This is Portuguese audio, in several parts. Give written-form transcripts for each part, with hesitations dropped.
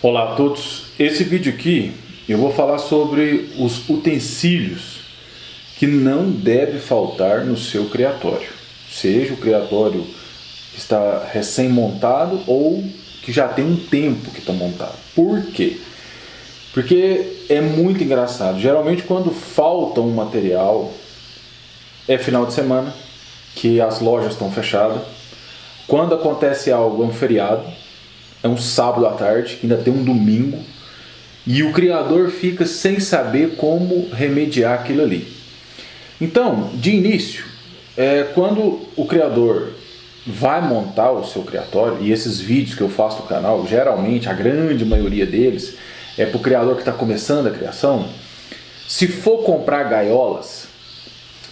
Olá a todos, esse vídeo aqui eu vou falar sobre os utensílios que não deve faltar no seu criatório, seja o criatório que está recém-montado ou que já tem um tempo que está montado. Por quê? Porque é muito engraçado, geralmente quando falta um material é final de semana, que as lojas estão fechadas, quando acontece algo é um feriado, é um sábado à tarde, ainda tem um domingo, e o criador fica sem saber como remediar aquilo ali. Então, de início, quando o criador vai montar o seu criatório, e esses vídeos que eu faço no canal, geralmente, a grande maioria deles, é para o criador que está começando a criação. Se for comprar gaiolas,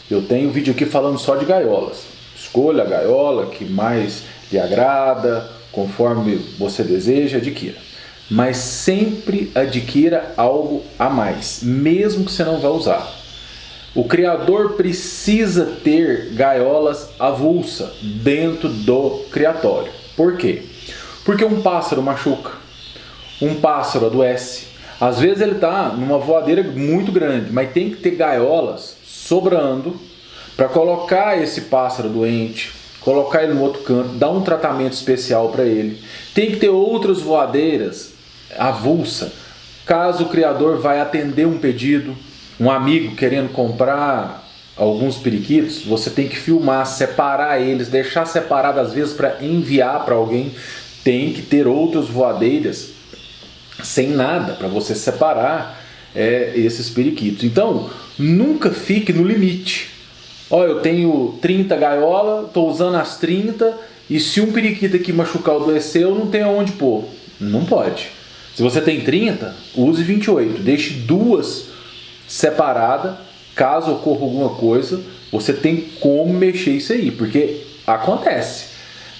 eu tenho um vídeo aqui falando só de gaiolas. Escolha a gaiola que mais lhe agrada, conforme você deseja, adquira. Mas sempre adquira algo a mais, mesmo que você não vá usar. O criador precisa ter gaiolas avulsa dentro do criatório. Por quê? Porque um pássaro machuca, um pássaro adoece. Às vezes ele está numa voadeira muito grande, mas tem que ter gaiolas sobrando para colocar esse pássaro doente, colocar ele no outro canto, dar um tratamento especial para ele. Tem que ter outras voadeiras avulsa, caso o criador vai atender um pedido, um amigo querendo comprar alguns periquitos, você tem que filmar, separar eles, deixar separado às vezes para enviar para alguém. Tem que ter outras voadeiras sem nada para você separar esses periquitos. Então, nunca fique no limite. Eu tenho 30 gaiolas, estou usando as 30 e se um periquito aqui machucar ou adoecer, eu não tenho onde pôr. Não pode. Se você tem 30, use 28. Deixe duas separadas. Caso ocorra alguma coisa, você tem como mexer isso aí, porque acontece.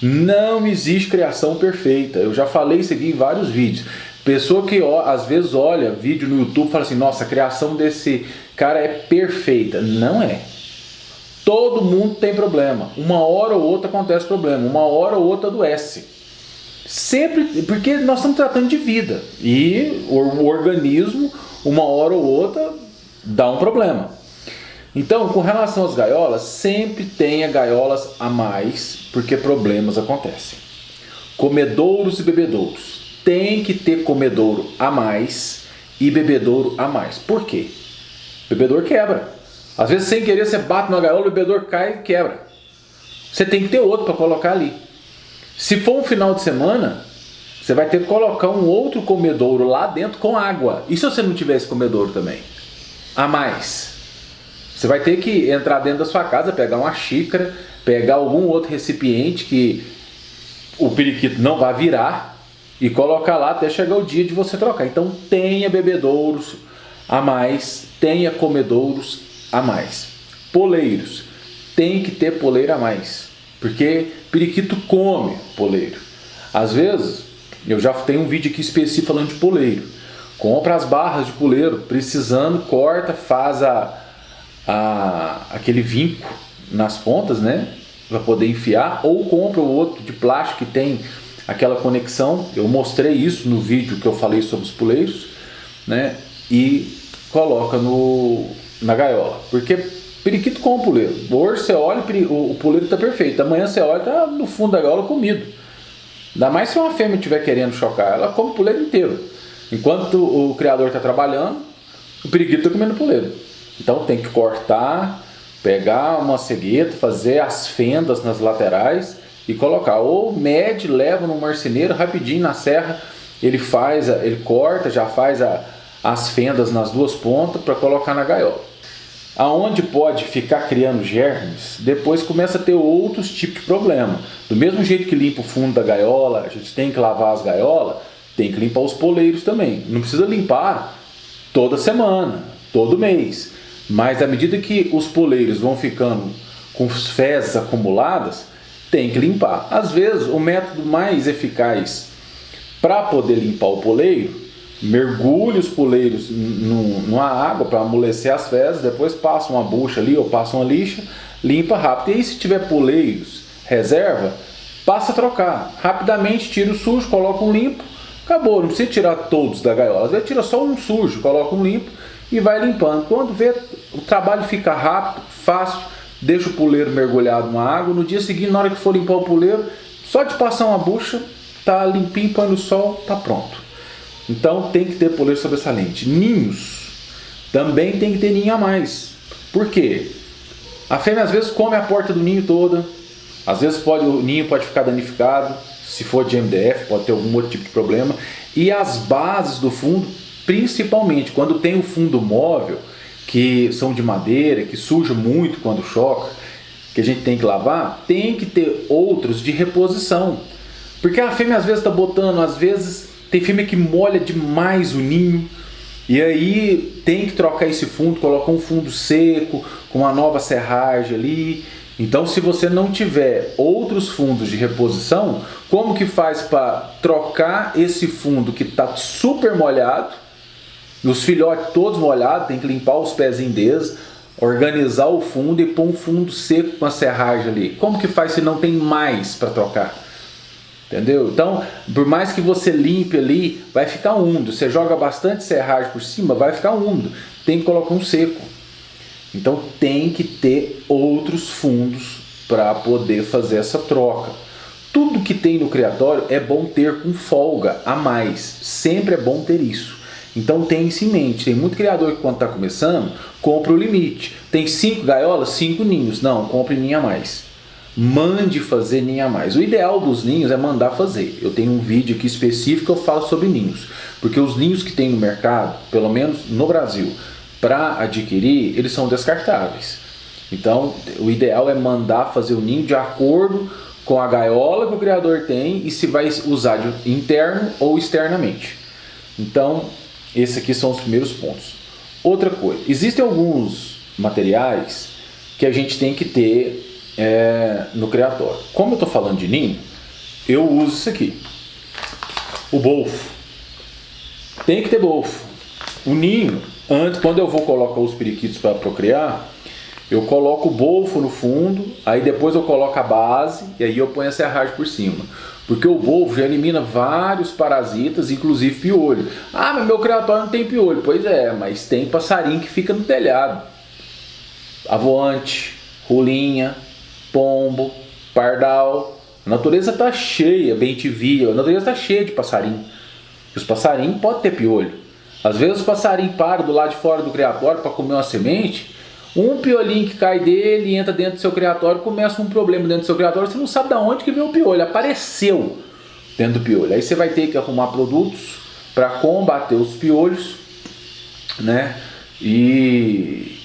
Não existe criação perfeita. Eu já falei isso aqui em vários vídeos. Pessoa que às vezes olha vídeo no YouTube e fala assim: nossa, a criação desse cara é perfeita. Não é. Todo mundo tem problema. Uma hora ou outra acontece problema. Uma hora ou outra adoece. Sempre, porque nós estamos tratando de vida. E o organismo, uma hora ou outra, dá um problema. Então, com relação às gaiolas, sempre tenha gaiolas a mais, porque problemas acontecem. Comedouros e bebedouros. Tem que ter comedouro a mais e bebedouro a mais. Por quê? Bebedouro quebra. Às vezes, sem querer, você bate na gaiola, o bebedor cai e quebra. Você tem que ter outro para colocar ali. Se for um final de semana, você vai ter que colocar um outro comedouro lá dentro com água. E se você não tiver esse comedouro também? A mais. Você vai ter que entrar dentro da sua casa, pegar uma xícara, pegar algum outro recipiente que o periquito não vai virar e colocar lá até chegar o dia de você trocar. Então tenha bebedouros a mais, tenha comedouros a mais. Poleiros. Tem que ter poleira a mais, porque periquito come poleiro. Às vezes, eu já tenho um vídeo aqui específico falando de poleiro. Compra as barras de poleiro, precisando, corta, faz aquele vinco nas pontas, né, para poder enfiar, ou compra o outro de plástico que tem aquela conexão. Eu mostrei isso no vídeo que eu falei sobre os poleiros, né, e coloca na gaiola, porque periquito come poleiro. Hoje você olha, o poleiro está perfeito, amanhã você olha, está no fundo da gaiola comido. Ainda mais se uma fêmea estiver querendo chocar, ela come o poleiro inteiro. Enquanto o criador está trabalhando, o periquito está comendo poleiro. Então tem que cortar, pegar uma cegueta, fazer as fendas nas laterais e colocar. Ou mede, leva no marceneiro rapidinho na serra, ele corta, já faz as fendas nas duas pontas para colocar na gaiola. Aonde pode ficar criando germes, depois começa a ter outros tipos de problema. Do mesmo jeito que limpa o fundo da gaiola, a gente tem que lavar as gaiolas, tem que limpar os poleiros também. Não precisa limpar toda semana, todo mês. Mas à medida que os poleiros vão ficando com fezes acumuladas, tem que limpar. Às vezes o método mais eficaz para poder limpar o poleiro, mergulhe os poleiros numa água para amolecer as fezes, depois passa uma bucha ali ou passa uma lixa, limpa rápido. E aí, se tiver poleiros reserva, passa a trocar. Rapidamente tira o sujo, coloca um limpo, Acabou, não precisa tirar todos da gaiola. Às vezes tira só um sujo, coloca um limpo e vai limpando. Quando vê, o trabalho fica rápido, fácil, deixa o puleiro mergulhado na água. No dia seguinte, na hora que for limpar o puleiro, só de passar uma bucha, tá limpinho, põe no sol, tá pronto. Então tem que ter puleiro sobressalente. Ninhos, também tem que ter ninho a mais. Por quê? A fêmea às vezes come a porta do ninho toda, às vezes o ninho pode ficar danificado, se for de MDF pode ter algum outro tipo de problema. E as bases do fundo, principalmente quando tem o fundo móvel, que são de madeira, que suja muito quando choca, que a gente tem que lavar, tem que ter outros de reposição. Porque a fêmea às vezes está botando, às vezes tem fêmea que molha demais o ninho, e aí tem que trocar esse fundo, colocar um fundo seco, com uma nova serragem ali. Então se você não tiver outros fundos de reposição, como que faz para trocar esse fundo que está super molhado, os filhotes todos molhados, tem que limpar os pezinhos deles, organizar o fundo e pôr um fundo seco com a serragem ali. Como que faz se não tem mais para trocar? Entendeu? Então, por mais que você limpe ali, vai ficar úmido. Você joga bastante serragem por cima, vai ficar úmido. Tem que colocar um seco. Então tem que ter outros fundos para poder fazer essa troca. Tudo que tem no criatório é bom ter com folga a mais. Sempre é bom ter isso. Então tem isso em mente. Tem muito criador que quando está começando, compra o limite. Tem 5 gaiolas, 5 ninhos. Não, compre ninho a mais. Mande fazer ninho a mais. O ideal dos ninhos é mandar fazer. Eu tenho um vídeo aqui específico que eu falo sobre ninhos. Porque os ninhos que tem no mercado, pelo menos no Brasil, para adquirir, eles são descartáveis. Então, o ideal é mandar fazer o ninho de acordo com a gaiola que o criador tem e se vai usar de interno ou externamente. Então, esses aqui são os primeiros pontos. Outra coisa, existem alguns materiais que a gente tem que ter no criatório. Como eu estou falando de ninho, eu uso isso aqui, o bolfo. Tem que ter bolfo. O ninho, antes, quando eu vou colocar os periquitos para procriar, eu coloco o bolfo no fundo, aí depois eu coloco a base e aí eu ponho a serragem por cima. Porque o bolfo já elimina vários parasitas, inclusive piolho. Ah, mas meu criatório não tem piolho. Pois é, mas tem passarinho que fica no telhado. Avoante, rolinha, pombo, pardal. A natureza está cheia, bem-te-vi, a natureza está cheia de passarinho. E os passarinhos podem ter piolho. Às vezes os passarinhos param do lado de fora do criatório para comer uma semente, um piolinho que cai dele e entra dentro do seu criatório, começa um problema dentro do seu criatório, você não sabe de onde que veio o piolho, apareceu dentro do piolho. Aí você vai ter que arrumar produtos para combater os piolhos, né? E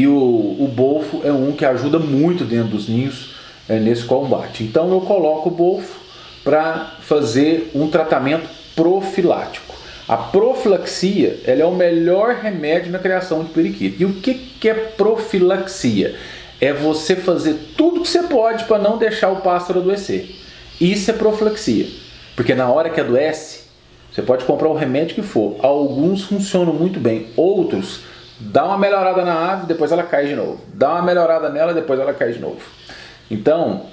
o bolfo é um que ajuda muito dentro dos ninhos nesse combate. Então eu coloco o bolfo para fazer um tratamento profilático. A profilaxia, ela é o melhor remédio na criação de periquito. E o que é profilaxia? É você fazer tudo que você pode para não deixar o pássaro adoecer. Isso é profilaxia. Porque na hora que adoece, você pode comprar o remédio que for. Alguns funcionam muito bem, outros dá uma melhorada na ave, depois ela cai de novo. Dá uma melhorada nela, depois ela cai de novo. Então,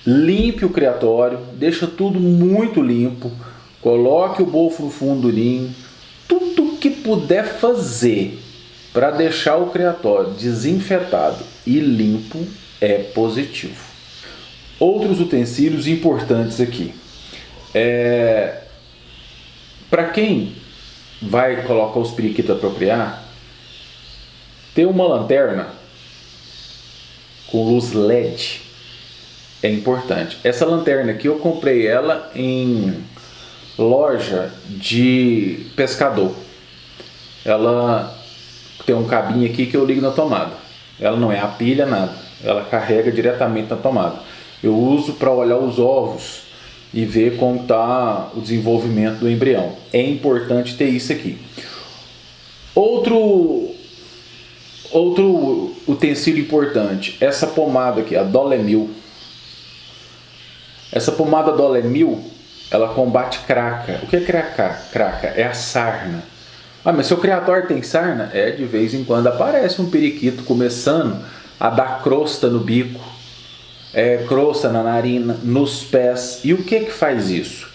limpe o criatório, deixa tudo muito limpo. Coloque o bolfo no fundo do ninho. Tudo que puder fazer para deixar o criatório desinfetado e limpo é positivo. Outros utensílios importantes aqui. Para quem vai colocar os periquitos a procriar, ter uma lanterna com luz LED é importante. Essa lanterna aqui eu comprei ela em loja de pescador. Ela tem um cabinho aqui que eu ligo na tomada. Ela não é a pilha, nada. Ela carrega diretamente na tomada. Eu uso para olhar os ovos e ver como está o desenvolvimento do embrião. É importante ter isso aqui. Outro utensílio importante, essa pomada aqui, a Dolemil. Essa pomada Dolemil, ela combate craca. O que é craca? É a sarna. Ah, mas seu criatório tem sarna? De vez em quando aparece um periquito começando a dar crosta no bico, crosta na narina, nos pés. E o que faz isso?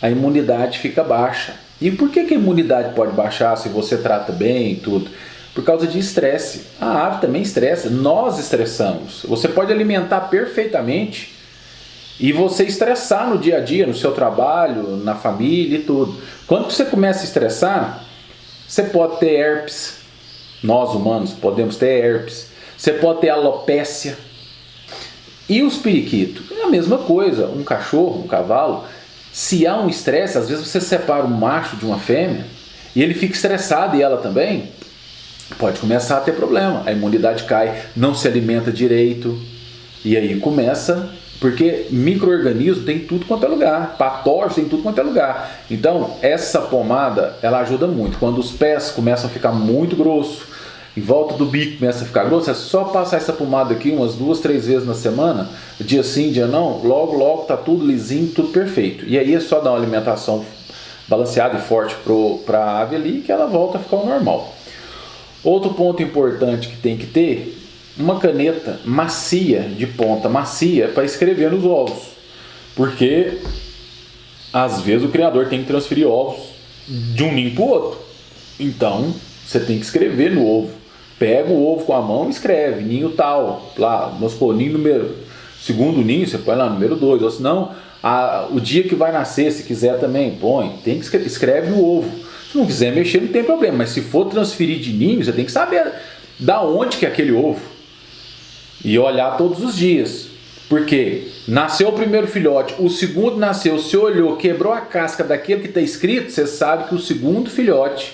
a imunidade fica baixa. E por que a imunidade pode baixar se você trata bem e tudo? Por causa de estresse. A ave também estressa, nós estressamos. Você pode alimentar perfeitamente e você estressar no dia a dia, no seu trabalho, na família e tudo. Quando você começa a estressar, você pode ter herpes. Nós humanos podemos ter herpes. Você pode ter alopécia. E os periquitos? É a mesma coisa. Um cachorro, um cavalo, se há um estresse, às vezes você separa um macho de uma fêmea e ele fica estressado e ela também, pode começar a ter problema. A imunidade cai, não se alimenta direito e aí começa, porque micro-organismo tem tudo quanto é lugar, patógenos tem tudo quanto é lugar. Então essa pomada ela ajuda muito. Quando os pés começam a ficar muito grosso, em volta do bico começa a ficar grosso, é só passar essa pomada aqui umas 2, 3 vezes na semana, dia sim, dia não, logo tá tudo lisinho, tudo perfeito. E aí é só dar uma alimentação balanceada e forte para a ave ali que ela volta a ficar ao normal. Outro ponto importante que tem que ter, uma caneta macia, de ponta macia, para escrever nos ovos. Porque às vezes o criador tem que transferir ovos de um ninho para o outro. Então você tem que escrever no ovo. Pega o ovo com a mão e escreve, ninho tal, lá, vamos supor, ninho número, segundo ninho, você põe lá número 2, ou senão, o dia que vai nascer, se quiser também, põe, tem que escreve no ovo. Se não quiser mexer, não tem problema, mas se for transferir de ninho, você tem que saber da onde que é aquele ovo. E olhar todos os dias. Porque nasceu o primeiro filhote, o segundo nasceu, você olhou, quebrou a casca daquele que está escrito, você sabe que o segundo filhote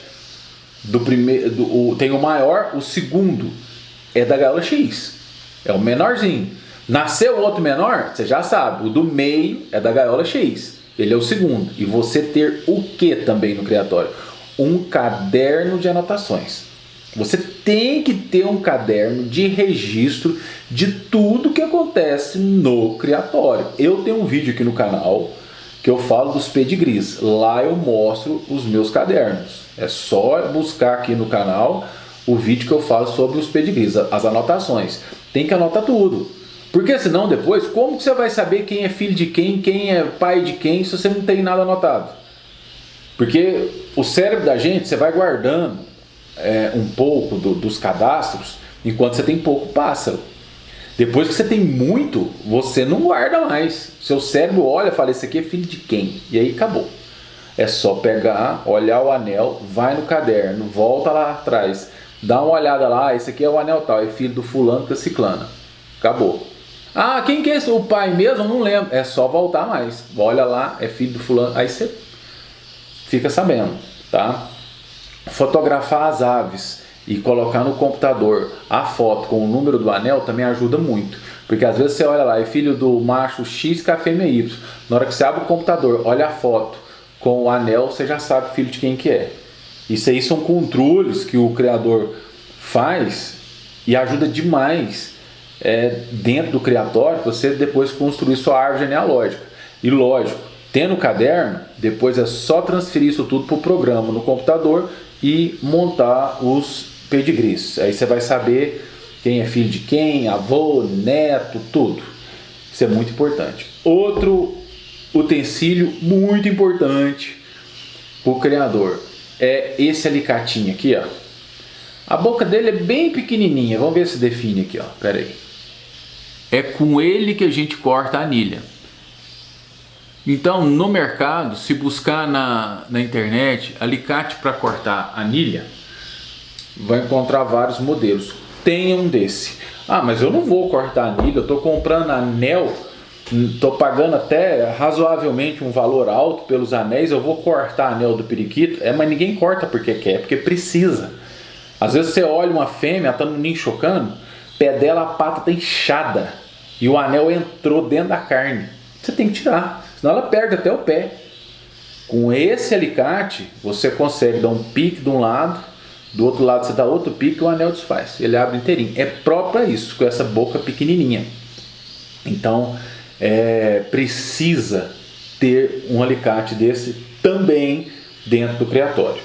do primeiro, tem o maior, o segundo é da gaiola X, é o menorzinho. Nasceu outro menor, você já sabe, o do meio é da gaiola X, ele é o segundo. E você ter o que também no criatório? Um caderno de anotações. Você tem que ter um caderno de registro de tudo que acontece no criatório. Eu tenho um vídeo aqui no canal que eu falo dos pedigrees. Lá eu mostro os meus cadernos. É só buscar aqui no canal o vídeo que eu falo sobre os pedigrees, as anotações. Tem que anotar tudo. Porque senão depois, como que você vai saber quem é filho de quem é pai de quem, se você não tem nada anotado? Porque o cérebro da gente, você vai guardando um pouco dos cadastros, enquanto você tem pouco pássaro. Depois que você tem muito, você não guarda mais. Seu cérebro olha e fala, esse aqui é filho de quem? E aí acabou. É só pegar, olhar o anel, vai no caderno, volta lá atrás, dá uma olhada lá, esse aqui é o anel tal, é filho do fulano da ciclana. Acabou. Ah, quem que é esse? O pai mesmo? Eu não lembro. É só voltar mais. Olha lá, é filho do fulano. Aí você fica sabendo, tá? Fotografar as aves e colocar no computador a foto com o número do anel também ajuda muito. Porque às vezes você olha lá, é filho do macho X com a fêmea Y. Na hora que você abre o computador, olha a foto com o anel, você já sabe filho de quem que é. Isso aí são controles que o criador faz e ajuda demais dentro do criatório, você depois construir sua árvore genealógica. E lógico, tendo o caderno, depois é só transferir isso tudo para o programa no computador e montar os pedigrees. Aí você vai saber quem é filho de quem, avô, neto, tudo. Isso é muito importante. Outro utensílio muito importante para o criador é esse alicatinho aqui, ó. A boca dele é bem pequenininha. Vamos ver se define aqui, ó. Pera aí. É com ele que a gente corta a anilha. Então, no mercado, se buscar na internet alicate para cortar anilha, vai encontrar vários modelos. Tem um desse. Ah, mas eu não vou cortar anilha, eu estou comprando anel, estou pagando até razoavelmente um valor alto pelos anéis, eu vou cortar anel do periquito. Mas ninguém corta porque quer, porque precisa. Às vezes você olha uma fêmea, está no ninho chocando, pé dela, a pata está inchada e o anel entrou dentro da carne. Você tem que tirar, senão ela perde até o pé. Com esse alicate, você consegue dar um pique de um lado, do outro lado você dá outro pique e o anel desfaz. Ele abre inteirinho. É próprio para isso, com essa boca pequenininha. Então, precisa ter um alicate desse também dentro do criatório.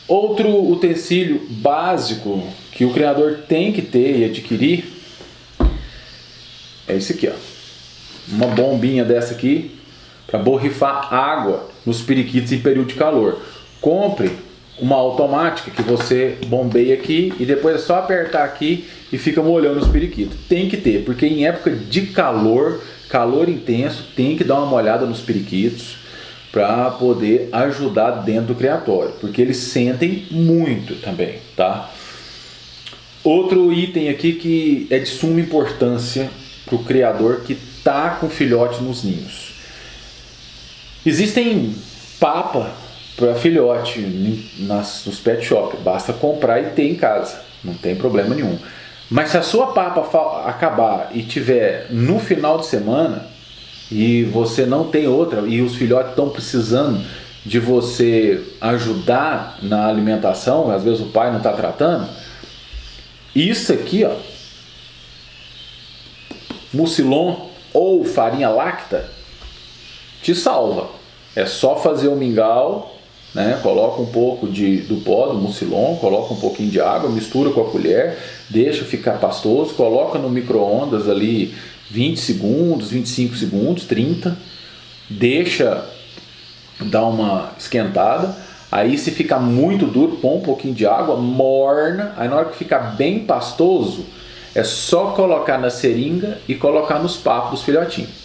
Outro utensílio básico que o criador tem que ter e adquirir é esse aqui, ó. Uma bombinha dessa aqui para borrifar água nos periquitos em período de calor. Compre uma automática que você bombeia aqui e depois é só apertar aqui e fica molhando os periquitos. Tem que ter, porque em época de calor, calor intenso, tem que dar uma molhada nos periquitos para poder ajudar dentro do criatório, porque eles sentem muito também, tá? Outro item aqui que é de suma importância para o criador que está com filhote nos ninhos. Existem papa para filhote nos pet shop, basta comprar e ter em casa, não tem problema nenhum. Mas se a sua papa acabar e tiver no final de semana e você não tem outra e os filhotes estão precisando de você ajudar na alimentação, às vezes o pai não está tratando, isso aqui, ó, Mucilon ou farinha láctea, te salva. É só fazer o mingau, né? Coloca um pouco do pó do Mucilon, coloca um pouquinho de água, mistura com a colher, deixa ficar pastoso, coloca no micro-ondas ali 20 segundos, 25 segundos, 30, deixa dar uma esquentada. Aí se ficar muito duro, põe um pouquinho de água, morna, aí na hora que ficar bem pastoso, é só colocar na seringa e colocar nos papos dos filhotinhos.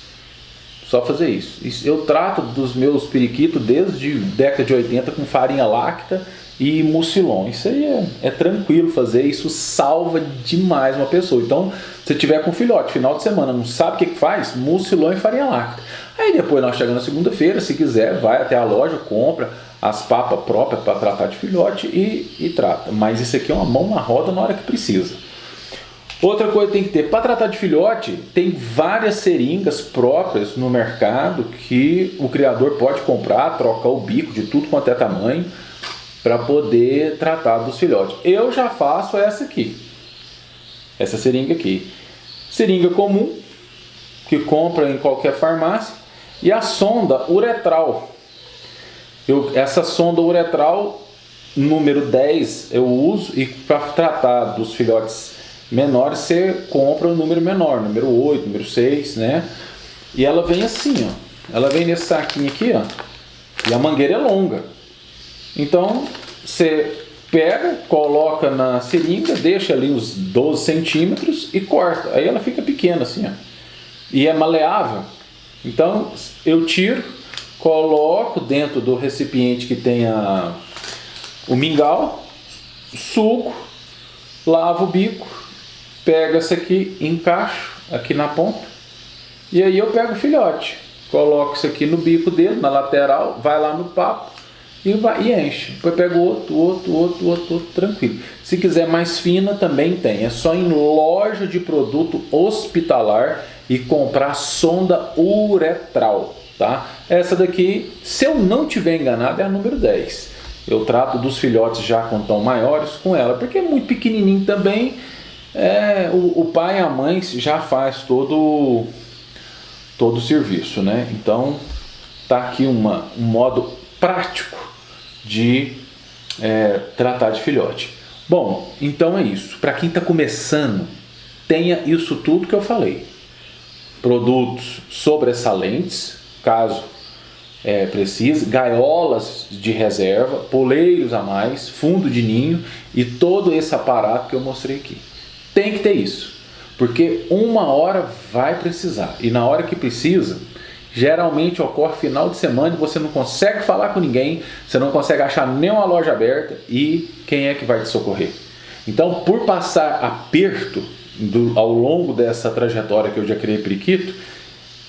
Só fazer isso. Eu trato dos meus periquitos desde década de 80 com farinha láctea e Mucilon. Isso aí é tranquilo fazer, isso salva demais uma pessoa. Então, se tiver com filhote, final de semana, não sabe o que faz? Mucilon e farinha láctea. Aí depois nós chegamos na segunda-feira, se quiser, vai até a loja, compra as papas próprias para tratar de filhote e trata. Mas isso aqui é uma mão na roda na hora que precisa. Outra coisa que tem que ter, para tratar de filhote, tem várias seringas próprias no mercado que o criador pode comprar, trocar o bico de tudo quanto é tamanho, para poder tratar dos filhotes. Eu já faço essa aqui, essa seringa aqui. Seringa comum, que compra em qualquer farmácia, e a sonda uretral. Essa sonda uretral, número 10, eu uso, e para tratar dos filhotes menores, você compra um número menor, número 8, número 6, né? E ela vem assim, ó. Ela vem nesse saquinho aqui, ó. E a mangueira é longa. Então, você pega, coloca na seringa, deixa ali uns 12 centímetros e corta. Aí ela fica pequena assim, ó. E é maleável. Então, eu tiro, coloco dentro do recipiente que tenha o mingau, suco, lavo o bico, pego essa aqui, encaixo aqui na ponta, e aí eu pego o filhote, coloco isso aqui no bico dele, na lateral, vai lá no papo e enche. Depois pego outro, tranquilo. Se quiser mais fina, também tem. É só em loja de produto hospitalar e comprar sonda uretral, tá? Essa daqui, se eu não tiver enganado, é a número 10. Eu trato dos filhotes já quando estão maiores com ela, porque é muito pequenininho também. O pai e a mãe já faz todo o serviço, né? Então tá aqui um modo prático de tratar de filhote. Bom, então é isso. Para quem está começando, tenha isso tudo que eu falei. Produtos sobressalentes, caso precise, gaiolas de reserva, poleiros a mais, fundo de ninho e todo esse aparato que eu mostrei aqui. Tem que ter isso, porque uma hora vai precisar, e na hora que precisa, geralmente ocorre final de semana e você não consegue falar com ninguém, você não consegue achar nenhuma loja aberta, e quem é que vai te socorrer? Então, por passar aperto ao longo dessa trajetória que eu já criei periquito,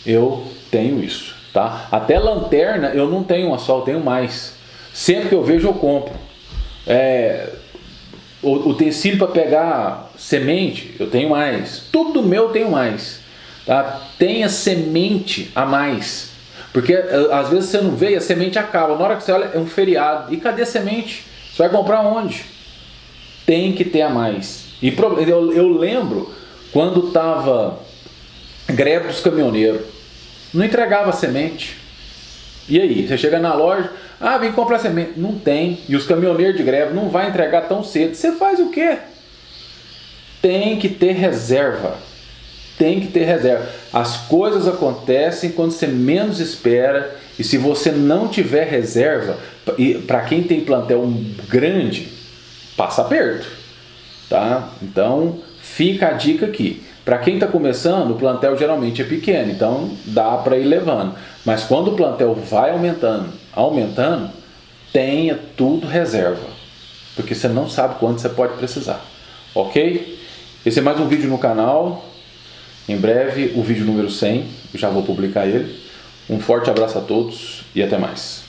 eu tenho isso, tá? Até lanterna eu não tenho uma só, eu tenho mais. Sempre que eu vejo eu compro. Utensílio para pegar semente, eu tenho mais. Tudo meu eu tenho mais, tá? Tenha semente a mais, porque às vezes você não vê e a semente acaba. Na hora que você olha, é um feriado. E cadê a semente? Você vai comprar onde? Tem que ter a mais. E eu lembro quando estava greve dos caminhoneiros, não entregava semente. E aí, você chega na loja, vem comprar semente, não tem, e os caminhoneiros de greve não vai entregar tão cedo. Você faz o quê? Tem que ter reserva. tem que ter reserva. As coisas acontecem quando você menos espera, e se você não tiver reserva, para quem tem plantel grande, passa aperto, tá? Então fica a dica aqui. Para quem está começando, o plantel geralmente é pequeno, então dá para ir levando. Mas quando o plantel vai aumentando, tenha tudo reserva, porque você não sabe quando você pode precisar, ok? Esse é mais um vídeo no canal. Em breve, o vídeo número 100, eu já vou publicar ele. Um forte abraço a todos e até mais.